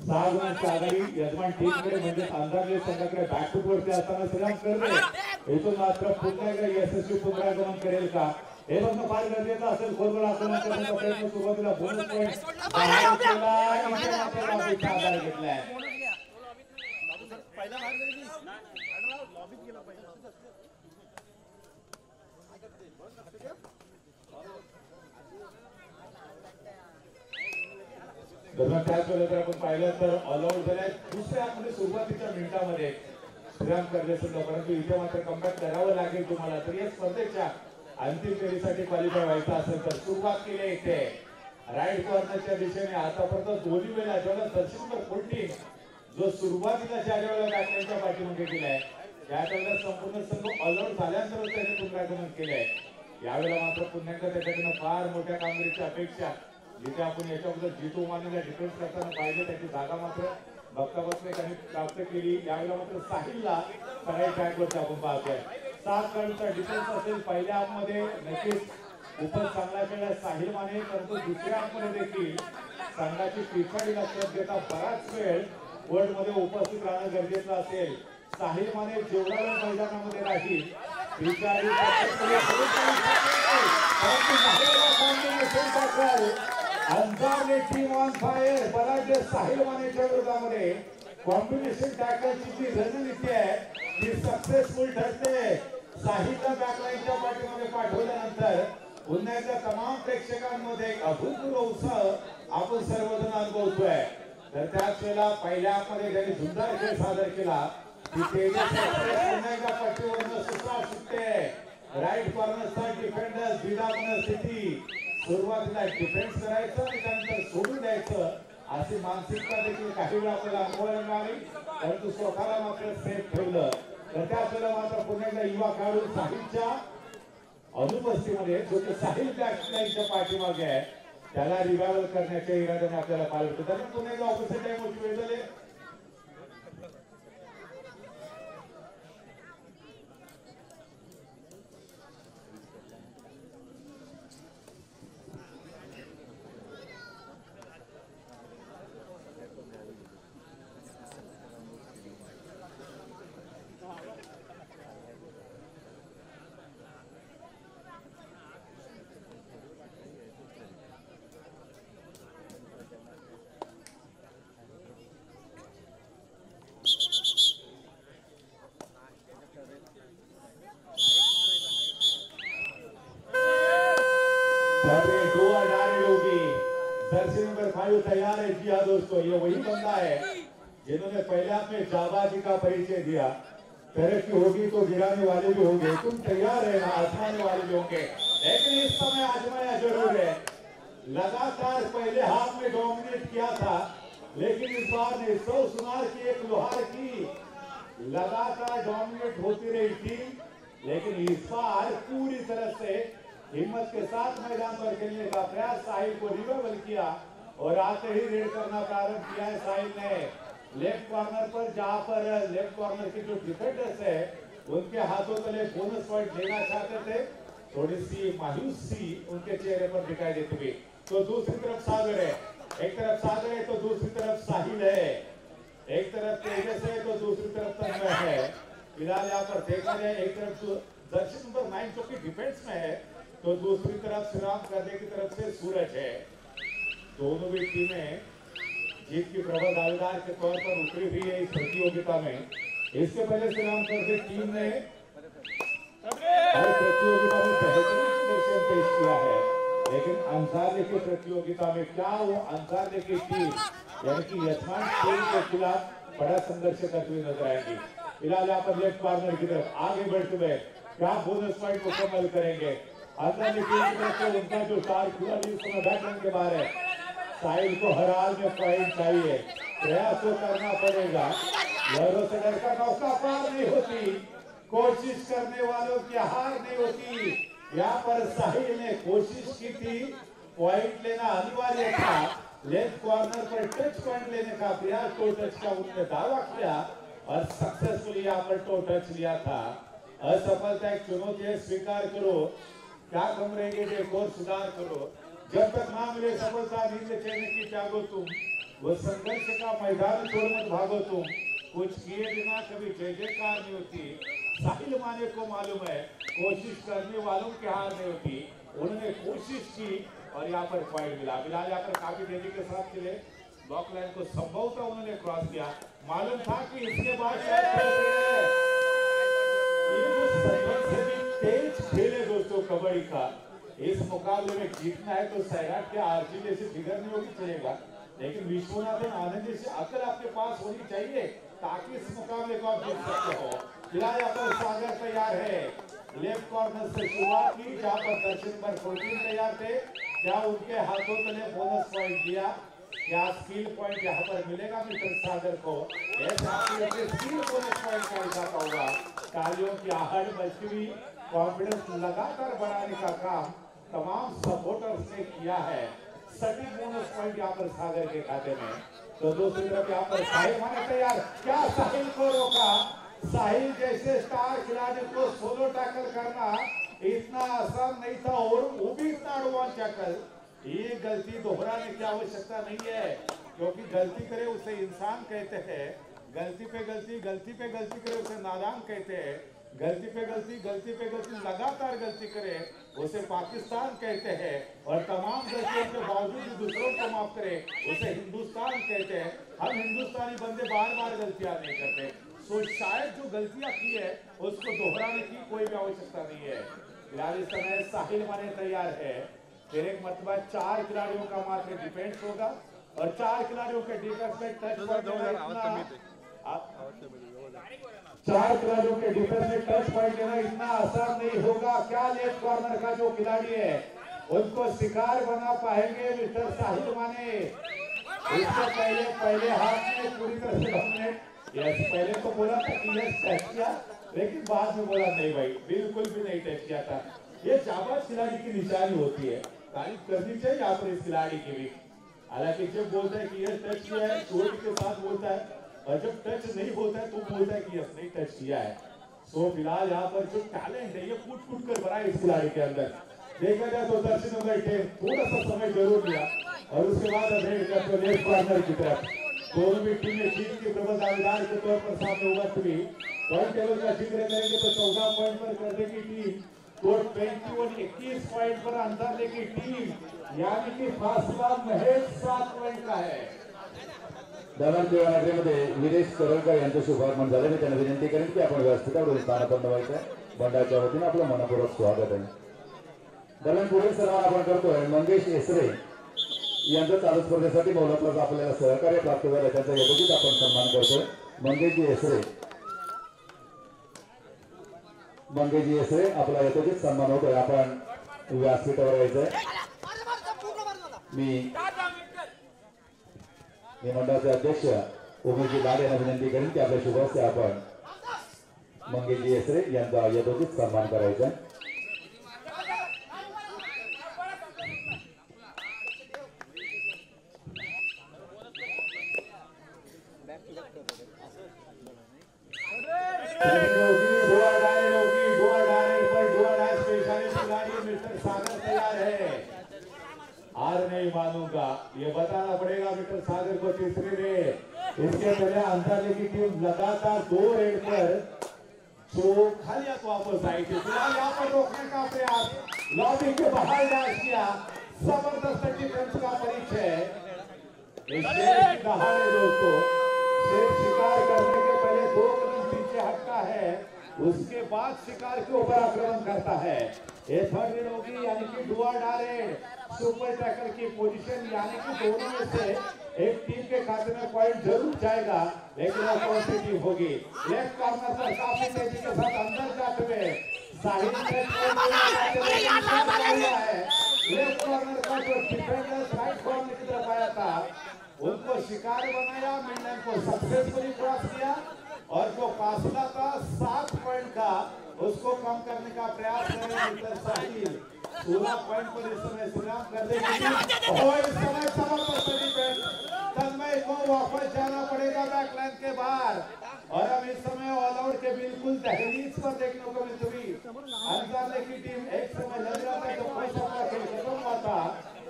6 गुणांची आघाडी यजमान टीमकडे म्हणजे अंधारले संघाकडे बॅकफूट वरती असताना श्रीराम करणे इथून मात्र पुन्हा एकदा यशस्वी पुनरागमन करेल का हे बघणं फार गरजेचं असेल. खोलगोल आक्रमण करण्याचा प्रयत्न सुरुवातीला बोनस पॉईंट आधार घेतलाय. त्याच वेळेला आपण पाहिलं तर ऑल आउट झालाय दुसऱ्या मध्ये सुरुवातीच्या मिनिटामध्ये श्रीराम करणे सुद्धा. परंतु इथे मात्र कमबॅक करावं लागेल तुम्हाला. तर या स्पर्धेच्या अंतिम फेरीसाठी क्वालिफाय व्हायचं असेल तर सुरुवात केली इथे राईट कॉर्नरच्या दिशेने. आतापर्यंत दोन्ही वेळा जेव्हा दर्शनकर फोर्टीन जो सुरुवातीला ज्या वेळेला बॅटमॅनच्या पाठीमागे केलाय त्यावेळेला संपूर्ण संघ ऑल आउट झाल्यानंतर त्याने पुनरागमन केलंय. यावेळेला मात्र पुन्हा एकदा त्याच्याकडनं फार मोठ्या कामगिरीची अपेक्षा जिथे आपण याच्याबद्दल जितू मानेला डिफेन्स करताना पाहिजे त्याची जागा मात्र बघता बघता त्यांनी प्राप्त केली. यावेळेला मात्र साहिलला कराई ट्रॅकवरती आपण पाहतोय. 7 गडांचा डिफेन्स असेल. पहिल्या हाफमध्ये नक्कीच खूपच चांगला खेळला साहिल माने. परंतु दुसऱ्या हाफमध्ये देखील संघाची पिछाडी लक्षात घेता बराच वेळ कोर्टमध्ये उपस्थित राहणं गरजेचं असेल. साहिल माने जेवढा वेळ मैदानामध्ये राहील अंधारने टीम ऑन फायर. बराच साहिल मानेच्या विरोधामध्ये कॉम्बिनेशन टॅकलची जी रणनीती आहे ती सक्सेसफुल ठरते. साहिलला बॅकलाईनच्या पाठीमध्ये पाठवल्यानंतर पुन्हा एकदा तमाम प्रेक्षकांमध्ये एक अभूतपूर्व उत्साह आपण सर्वजण अनुभवतोय. तर त्याच वेळेला पहिल्या मध्ये ज्यांनी झुंजार खेळ सादर केला ती पुन्हा एकदा पट्टीवरनं सुसाट सुटते. राईट कॉर्नरचा डिफेंडर बिदामन स्थिती सुरुवातीला डिफेन्स करायचं आणि त्यानंतर सोडून द्यायचं अशी मानसिकता देखील काही वेळा आपल्याला अनुभवायला मिळाली. परंतु स्वतःला मात्र सेफ ठेवलं. तर त्याच वेळेला मात्र पुन्हा एकदा युवा खेळाडू साहिलच्या अनुपस्थितीमध्ये जो की साहिल बॅटलाईनच्या पाठीमागे आहे त्याला रिवायवल करण्याच्या इराद्याने आपल्याला पाहिलं होतं. त्यांनी पुन्हा एकदा ऑपोजिट टाइम मोटिवेट झाले. तैयार है। जी हाँ दोस्तों, ये वही बंदा है जिन्होंने पहले आपने जाबाजी का परिचय दिया। तरक्की होगी तो गिराने वाले भी होंगे, तुम तैयार है ना, आजमाने वाले भी होंगे, लेकिन इस समय आजमाया जरूर है। लगातार पहले हाथ में डोमिनेट किया था, लेकिन इस बार ने 100 सुनार की एक लोहार की लगातार डोमिनेट होती रही टीम, लेकिन इस बार पूरी तरह से हिम्मत के साथ मैदान पर खेलने का प्रयास साहिल को रिवाइवल किया और आते ही रेड करना प्रारंभ किया है साहिल ने। लेफ्ट कॉर्नर पर जहां पर लेफ्ट कॉर्नर के जो डिफेंडर्स है उनके हाथों तले बोनस पॉइंट लेना चाहते थे, थोड़ी सी मायूसी उनके चेहरे पर दिखाई देती हुई। तो दूसरी तरफ सागर है, एक तरफ सागर है तो दूसरी तरफ साहिल है, एक तरफ तेजस है तो दूसरी तरफ तन्मय है। फिलहाल यहाँ पर देखा जाए, एक तरफ दर्शन नंबर 9 जो कि डिफेंस में है तो दूसरी तरफ श्रीराम करने की तरफ से सूरज है। दोनों भी टीमें जीत की प्रबल दावेदार के तौर पर उतरी हुई है इस प्रतियोगिता में। इससे पहले श्रीराम करने टीम ने प्रतियोगिता में बेहतरीन प्रदर्शन पेश किया है, लेकिन अंसारी की प्रतियोगिता में क्या वो अंसारी की टीम यानी कि यजमान टीम के खिलाफ बड़ा संघर्ष करते हुए नजर आएंगी। फिलहाल यहाँ पर लेफ्ट कॉर्नर की तरफ आगे बढ़ते हुए क्या बोनस पॉइंट मुकम्मल करेंगे। अंसारी टीम की तरफ से उनका जो स्टार खिलाड़ी इस समय बैटमैन के बाहर है, साहिल को हर हाल में पॉइंट चाहिए, प्रयास तो करना पड़ेगा। लहरों से डरकर नौका पार नहीं होती, कोशिश करने वालों की हार नहीं होती। यहाँ पर साहिल ने कोशिश की थी, पॉइंट लेना अनिवार्य था, लेफ्ट कॉर्नर पर टच पॉइंट लेने का प्रयास, टो टच का उन्होंने दावा किया और सक्सेसफुली यहाँ पर टो टच लिया था। असफलता एक चुनौती है, स्वीकार करो, क्या कम रहेगी एक और सुधार करो। जब तक ना मिले सफलता नींद चैन की त्यागो तुम, वो संघर्ष का मैदान छोड़ मत भागो तुम, कुछ किए बिना कभी जय जयकार नहीं होती। साहिल माने को मालूम है कोशिश करने वालों की हार नहीं होती, उन्होंने कोशिश की और यहाँ पर पॉइंट मिला। फिलहाल यहाँ पर काफी तेजी के साथ खेले, ब्लॉक लाइन को संभवतः उन्होंने क्रॉस किया, मालूम था कि इसके बाद ये जो संघर्ष से भी तेज खेले दोस्तों कबड्डी का, इस मुकाबले में जीतना है तो सैराट के आरजी जैसे फिगर नहीं होगी चलेगा, लेकिन विश्वनाथन आनंद जैसी अकल आपके पास होनी चाहिए ताकि इस मुकाबले को आप जीत सकते हो। फिलहाल यहाँ पर सागर तैयार है, लेफ्ट कॉर्नर से शुरुआत की जहाँ पर दर्शन नंबर 14 तैयार थे, क्या उनके हाथों तले बोनस पॉइंट दिया, क्या स्किल पॉइंट यहाँ पर मिलेगा मिस्टर सागर को, स्किल बोनस पॉइंट का इजाफा होगा। तालियों की आहट बजती हुई, कॉन्फिडेंस लगातार बढ़ाने का काम तमाम सपोर्टर्स ने किया है। सटीक बोनस पॉइंट यहाँ पर सागर के खाते में। तो दूसरी तरफ यहाँ पर साहिल माने तैयार, क्या साहिल को रोका, साहिल जैसे स्टार खिलाड़ी को सोलो टैकल करना इतना आसान नहीं था और वो भी इतना एडवांस टैकल। ये गलती दोहराने की आवश्यकता नहीं है, क्योंकि गलती करे उसे इंसान कहते हैं, गलती पे गलती करे उसे नादान कहते हैं, गलती पे गलती लगातार गलती करे उसे पाकिस्तान कहते हैं, और तमाम गलतियों के बावजूद दूसरों को माफ करे उसे हिंदुस्तान कहते हैं। हम हिंदुस्तानी बंदे बार बार गलतियां नहीं करते, तो शायद जो गलतियां की है उसको दोहराने की कोई भी आवश्यकता नहीं है। फिलहाल इस समय साहिल माने तैयार है, फिर एक मरतबा 4 खिलाड़ियों का मात्र डिफेंस होगा और 4 खिलाड़ियों के डिफेंस में टच पॉइंट, 4 खिलाड़ियों के डिफेंस में टच पॉइंट लेना इतना आसान नहीं होगा। क्या लेफ्ट कॉर्नर का जो खिलाड़ी है उनको शिकार बना पाएंगे मिस्टर साहिल माने? इससे पहले हाथ में पूरी तरह से हमने पहले तो बोला था कि यस टच किया, लेकिन बाद में बोला नहीं भाई बिल्कुल भी नहीं टच किया था। ये जाबाज खिलाड़ी की निशानी होती है, तारीफ करनी चाहिए यहाँ पर इस खिलाड़ी की भी। हालांकि जब बोलता है कि यस टच किया है चोट के साथ बोलता है, और जब टच नहीं होता है तो बोलता है कि यस नहीं टच किया है। तो फिलहाल यहाँ पर जो टैलेंट है ये कूट कर भरा है इस खिलाड़ी के अंदर। देखा जाए तो दर्शन नंबर 10 थोड़ा सा समय जरूर लिया और उसके बाद लेफ्ट कॉर्नर की तरफ दोनों भी टीमें जीत के प्रबल दावेदार के तौर पर सामने उभर हुई। पॉइंट टेबल का जिक्र करेंगे तो 14 पॉइंट पर कर देगी टीम, तो 21 पॉइंट पर अंतर लेगी टीम, यानी कि फासला महज 7 पॉइंट का है। दरम्यान देवानगरीमध्ये विरेश करंकर यांचं शुभागमन झालं, मी त्यांना विनंती करेन की आपण व्यासपीठावरून स्थानापन्न व्हायचं, बंडाच्या वतीने आपलं मनपूर्वक स्वागत आहे। दरम्यान पुढील सन्मान आपण करतोय मंगेश एसरे यांच्या चालू स्पर्धेसाठी मोलाचा आपल्याला सहकार्य प्राप्त झालं, त्यांचा यथोचित आपण सन्मान करतोय। मंगेशजी एसरे आपला यथोचित सन्मान होतोय, आपण व्यासपीठावर यायचंय। मी मंडळाचे अध्यक्ष उमेशजी लाड यांना विनंती करेन की आपल्या शुभ हस्ते आपण मंगेशजी एसरे यांचा यथोचित सन्मान करायचा आहे। हार नहीं मानूंगा, ये बताना पड़ेगा मिस्टर सागर को तीसरी रेड। इसके पहले अंतरले की टीम लगातार 2 रेड पर तो खाली वापस आई थी। फिलहाल यहाँ पर रोकने का प्रयास, लॉबी के बाहर डांस किया, जबरदस्त डिफेंस का परिचय। दहाड़े दोस्तों, शेर शिकार करने के पहले 2 कदम पीछे हटता है, उसके बाद शिकार के ऊपर आक्रमण करता है। ये थर्ड रेड होगी, यानी कि डुआ डारेड सुपर टैकल की पोजीशन, यानी कि दोनों में से एक टीम के खाते में पॉइंट जरूर जाएगा, लेकिन वो कौन सी टीम होगी। लेफ्ट कॉर्नर पर काफी तेजी के साथ अंदर जाते हुए साहिल है। लेफ्ट कॉर्नर का जो डिफेंडर राइट कॉर्नर की तरफ आया था उनको शिकार बनाया, मिडलैंड को सक्सेसफुली क्रॉस किया और जो फासला था 7 पॉइंट का उसको कम करने का प्रयास कर रहे मिस्टर साहिल। 16 पॉइंट पर इस समय संग्राम कर देंगे और इस समय जबरदस्त डिफेंस, तन्मय को वापस जाना पड़ेगा बैकलाइन के बाहर और अब इस समय ऑल आउट के बिल्कुल दहलीज पर देखने को मिलती हुई अंजाने की टीम। एक समय लग रहा था जब फर्स्ट हाफ का खेल खत्म हुआ था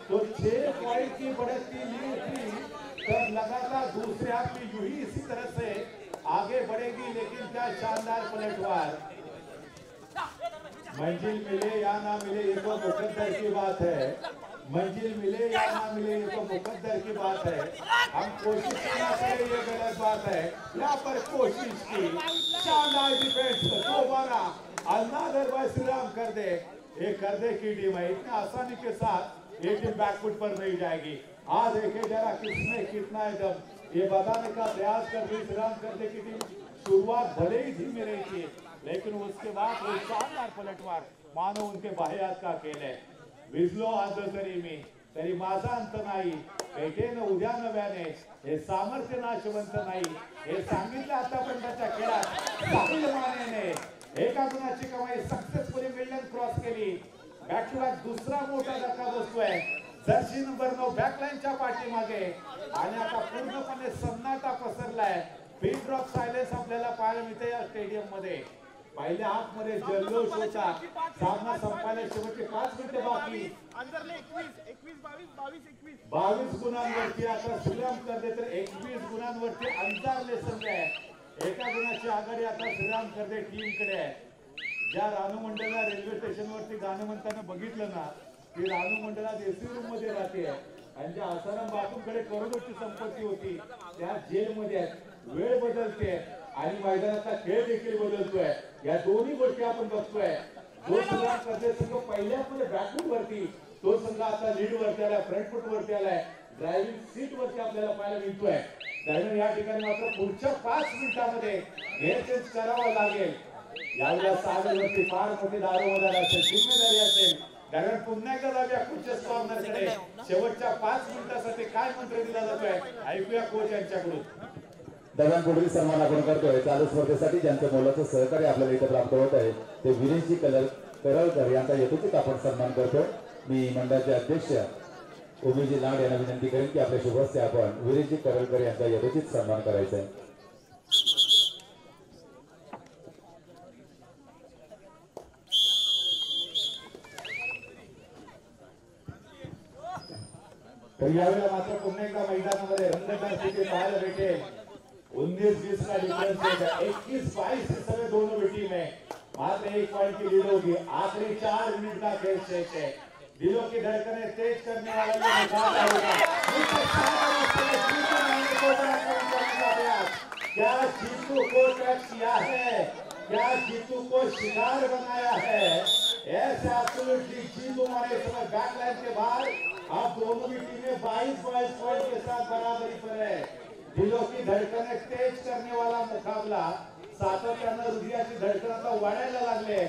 तो 6 पॉइंट की बढ़त की लीड थी, तब लगातार दूसरे हाफ में यूं ही इसी तरह से आगे बढ़ेगी, लेकिन क्या शानदार पलटवार। मंजिल मिले या ना मिले ये तो मुकद्दर की बात है, मंजिल मिले या ना मिले ये तो मुकद्दर की बात है। हम कोशिश करना करें ये गलत बात है, यहाँ पर कोशिश की शानदार डिफेंस दोबारा अल्लाह श्रीराम कर दे, ये कर दे की टीम है। इतनी आसानी के साथ ये टीम बैकफुट पर नहीं जाएगी। आज देखे जरा किसने कितना है, जब ये बताने का प्रयास कर रही श्रीराम कर दे की टीम शुरुआत भले ही धीमी रही थी, लेकिन उसके बाद वो शानदार पलटवार मानो उनके बाह्यात का खेल है। विजलो आज तरी माझा अंत नाही, पेटेनं उद्या नव्याने, हे सामर्थ्य नाशवंत नाही, हे सांगितलं आतापर्यंतच्या खेळात साहिल मानेने एका गुणाची कमाई सक्सेसफुली मिडलँड क्रॉस केली। बॅक टू बॅक दुसरा मोठा धक्का बसतोय जर्सी नंबर 9 बॅकलाईनच्या पाठीमागे आणि आता पूर्णपणे सन्नाटा पसरलाय। पिन ड्रॉप सायलेन्स आपल्याला पाहायला मिळते या स्टेडियम मध्ये। पहिल्या हाफ मध्ये जल्लोष होता, सामना संपायला शेवटचे 5 मिनिटे बाकी। 22 गुणांवरती आता श्रीराम करदे तर 21 गुणांवरती अंजारले संघ आहे। एका गुणाची आघाडी आता श्रीराम करदे टीम कडे आहे। ज्या रानू मंडळला रेल्वे स्टेशन वरती गाणं म्हणताना बघितलं ना, ती रानू मंडळात एसी रूम मध्ये राहते आणि ज्या आसाराम बापूंकडे करोडोची संपत्ती होती त्या जेल मध्ये वेळ बदलते आणि मैदानाचा खेळ देखील बदलतोय। या दोन्ही गोष्टी आपण बघतोय। जो श्रीराम करदे संघ पहिल्यामध्ये बॅकफुट वरती, तो संघ आता लीड वरती आलाय, फ्रंट फुट वरती आलाय, ड्रायव्हिंग सीट वरती आपल्याला पाहायला मिळतोय। दरम्यान या ठिकाणी मात्र पुढच्या 5 मिनिटांमध्ये गेअर चेंज करावा लागेल। यावेळेला सागरवरती फार मोठी दारोमदार असेल, जिम्मेदारी असेल। दरम्यान पुन्हा एकदा जाऊया कोचेस कॉर्नरकडे। शेवटच्या 5 मिनिटांसाठी काय मंत्र दिला जातोय ऐकूया कोच यांच्याकडून। दरम्यान पुढील सन्मान आपण करतोय चालू स्पर्धेसाठी ज्यांचं मोलाचं सहकार्य आपल्याला इथे प्राप्त होत आहे ते विरेंजी करळकर यांचा यथोचित आपण सन्मान करतो। मी मंडळाचे अध्यक्ष उमेशजी लाड यांना विनंती करेन की आपल्या शुभ हस्ते आपण विरेंजी करळकर यांचा यथोचित सन्मान करायचा आहे। तर यावेळेला मात्र पुन्हा एकदा मैदानामध्ये रंगतदार स्थिती पाहायला भेटेल। 19-20 का डिफरेंस है, 21-22 इस समय दोनों की टीम है, मात्र 1 पॉइंट की लीड होगी। आखिरी 4 मिनट का खेल शेष है। दिलों की धड़कनें तेज करने वाला ये मुकाबला होगा। क्या जीतू को टच किया है, क्या जीतू को शिकार बनाया है, ऐसे एब्सोल्युटली जीतू हमारे समय बैकलाइन के बाहर। अब दोनों की टीमें 22-22 पॉइंट के साथ बराबरी पर है। दिलों की धडकने तेज करने वाला मुकाबला। सातत्यानं हृदयाची धडकन आता वाढायला लागले।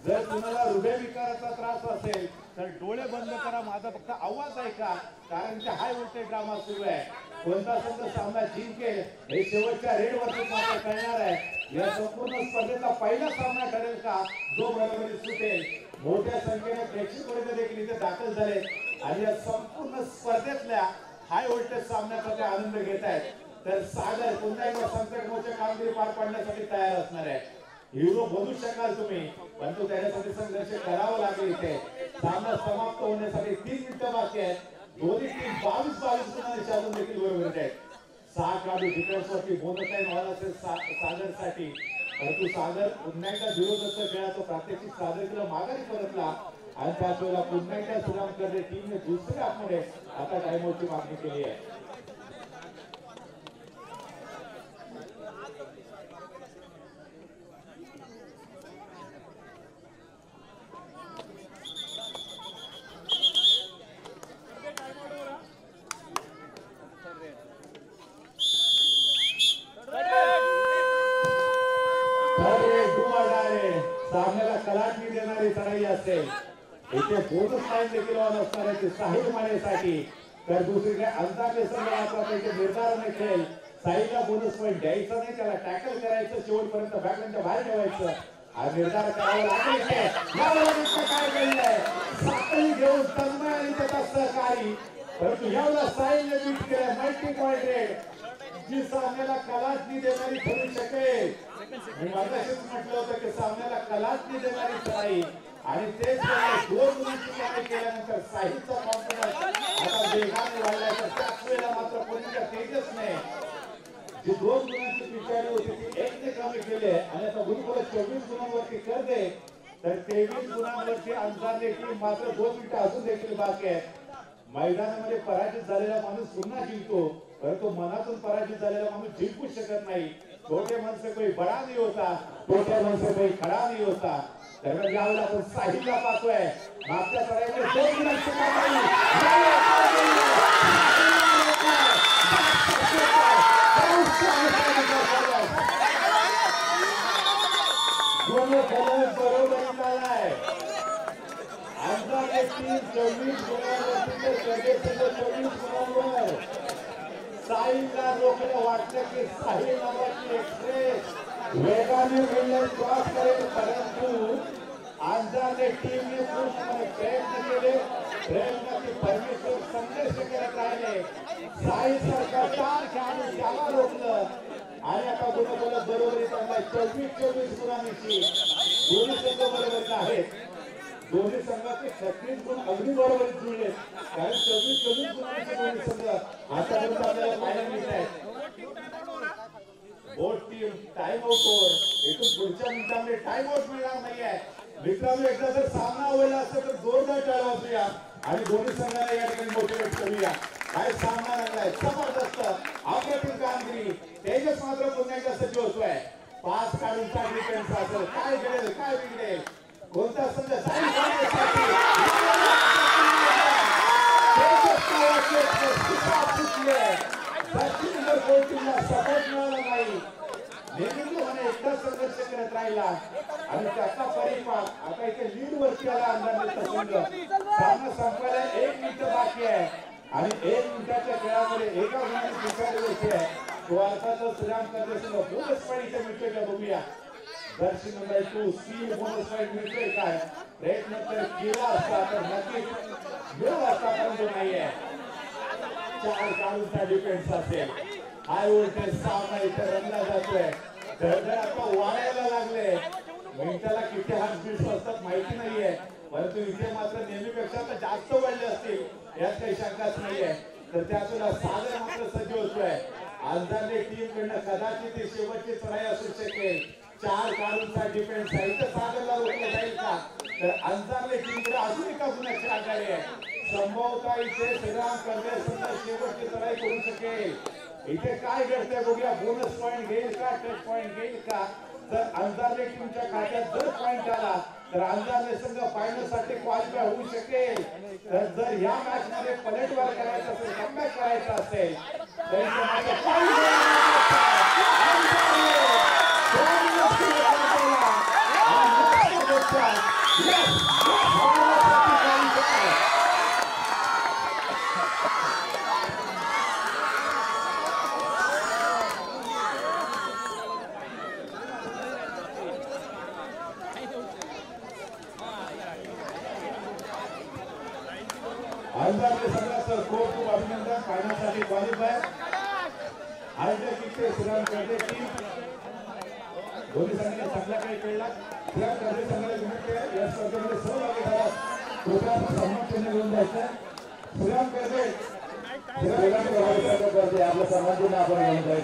जर तुम्हाला हृदय विकाराचा त्रास असेल तर डोळे बंद करा, माझा फक्त आवाज ऐका, कारण की हाय व्होल्टेज ड्रामा सुरू आहे। कोणता संघ सामना जिंकेल हे शेवटच्या रेड वरती मात्र कळणार आहे। या संपूर्ण स्पर्धेचा पहिला सामना ठरेल का जो बरोबरी सुटेल। मोठ्या संख्येने प्रेक्षक वर्ग देखील इथे दाखल झाले आणि या संपूर्ण स्पर्धेतल्या हाय व्होल्टेज सामन्याचा ते आनंद घेत आहेत। तर सागर पुन्हा एकदा संकटमोचक कामगिरी पार पाडण्यासाठी तयार असणार आहे। हिरो बनू शकाल तुम्ही, परंतु त्याच्यासाठी संघर्ष करावा लागेल। इथे सामना समाप्त होण्यासाठी 3 मिनिटं बाकी आहेत। दोन्ही टीम 22-22 गुणांनी चालून देखील बरोबर आहेत। 6 खेळाडू डिफेन्सवरती बोनस लाईन व्हायला असेल सागरसाठी, परंतु सागर पुन्हा एकदा विरोधाचा खेळाचा प्रात्यक्षिक सादर केला, माघारी परतला आणि त्याच वेळेला पुन्हा एकदा श्रीराम करदे टीमने दुसऱ्या हाफमध्ये आता टाइमआउटची मागणी केली आहे। कलाटणी देणारी चढाई असेल. इथे बोनस लाईन देखील ऑन असणार आहे साहिल मानेसाठी. तर दुसरीकडे अंदाजे संघ निर्धारण खेळ. साहिलला बोनस पॉईंट द्यायचा नाही, त्याला टॅकल करायचं, शेवटपर्यंत बॅकलाईनच्या बाहेर ठेवायचं हा निर्धार करावा लागेल. काय केलंय साखळी घेऊन तन्मय आणि त्याचा सहकारी, परंतु यावेळेला साहिलने बीट केलं मल्टी पॉईंट रेड, जी सामन्याला कलाटणी देणारी ठरू शकेल. मी मगाशीच म्हटलं होतं की सामन्याला कलाटणी देणारी चढाई आणि तेच दोन गुणांची चढाई केल्यानंतर साहिलचा कॉन्फिडन्स आता वेगाने वाढलाय. तर त्याच वेळेला मात्र कोणत्या तेजसने जी 2 गुणांची पिछाडी होती ती 1 ने कमी केले आणि आता गुरुकुल 24 गुणांवरती कर दे. तर 23 गुणांवरती अंतरने टीम मात्र 2 मिनिटं अजून देखील बाकी आहे. मैदानामध्ये पराजित झालेला माणूस पुन्हा जिंकतो, परंतु मनातून पराजित झालेला माणूस जिंकू शकत नाही. छोटे मन से कोई बडा नहीं होता, छोटे मन से कोई खडा नहीं होता. तर यावेळेला आपण साहिलला पाहतोय मागच्या चढाईमध्ये 2 गुणांची कमाई. बरोबर आलाय. अंदाजे 24 गुणांवरती 24 गुणांवर साहिलला रोखलं. वाटलं की साहिल नावाची एक्सप्रेस वेगाने वेळेला क्रॉस करेल, परंतु अंदाजे टीमने पूर्णपणे प्रयत्न केले. प्रयत्नाची परमेश्वर संघर्ष करत राहिले. साहिल सारखा 4 खेळाडू त्याला रोखलं आणि आता गुणगुण बरोबरीत आणलाय 24 गुणांची. दोन्ही संघ बरोबर आहेत. दोन्ही संघाचे 36 गुण अगदी बरोबरीत जुळले, कारण 24 गुणांचे दोन्ही संघ आतापर्यंत आपल्याला पाहायला मिळत आहेत. बोट टीम टाइम आउट ओव्हर, इथून पुढच्या मिनिटांमध्ये टाइम आउट मिळणार नाहीये. मित्रांनो, एकदा जर सामना व्हायला असेल तर जोरदार टाळ्या वाजूया आणि दोन्ही संघांना या ठिकाणी मोटिवेट करूया. काय सामना रंगलाय, जबरदस्त अप्रतिम कामगिरी. तेजस मात्र पुन्हा एकदा सज्ज होतोय. 5 काढूनचा डिफेन्स असेल, काय घडेल काय बिघडेल, कोणता संघ सपोर्ट मिळाला नाही. नेहमी एकदा संघर्ष करत राहिला आणि त्याचा परिपाक आता इथे लीड वरती आला. अंदाजे सामना संपायला 1 मिनिट बाकी आहे आणि 1 मिनिटाच्या खेळामध्ये एका गुणाने स्वीकारले होते. तो अर्थातच श्रीराम कर्जसंघ बोनस पॉईंट इथे मिळतोय का बघूया. दर्शी नंबर 2 स्पीड बोनस पॉईंट मिळतोय काय. प्रयत्न तर केला असता तर नक्कीच मिळाला असता, परंतु नाहीये. 4 काढूनचा डिफेन्स असेल. हाय व्होल्टेज सामना इथे रंगला जातोय. धडधड आता वाढायला लागले. मिनिटाला किती हार्टबीट्स असतात माहिती नाहीये, परंतु इथे मात्र नेहमीपेक्षा आता जास्त वाढले असतील यात काही शंकाच नाहीये. तर त्यातून सागर मात्र सज्ज होतोय. अंदाजे टीम कडनं कदाचित ही शेवटची चढाई असू शकेल. 4 काढूनचा डिफेन्स आहे. इथं सागरला रोखलं जाईल का, तर अंदाजे टीमकडे अजून एका गुणाची आघाडी आहे. संभवतः इथे श्रीराम कर्जे संघ शेवटची चढाई करू शकेल. इथे काय घडतंय बघूया. बोनस पॉईंट घेईल का, टच पॉईंट घेईल का. जर अंदाजे टीमच्या खात्यात जर पॉईंट आला तर अंदाजे संघ फायनल साठी क्वालिफाय होऊ शकेल. तर जर या मॅच मध्ये पलटवार करायचं असेल, कमबॅक करायचं असेल तर अंदाजे संघाचं खूप खूप अभिनंदन. फायनलसाठी क्वालिफाय. श्रीराम कर्जे टीम दोन्ही संघाने चांगला काही खेळला. श्रीराम कर्जे संघाला विनंती आहे या स्पर्धेमध्ये सहभागी झाला कृपया सन्मान चिन्ह घेऊन जायचं. श्रीराम कर्जे आपलं सन्मान चिन्ह आपण घेऊन जायचं.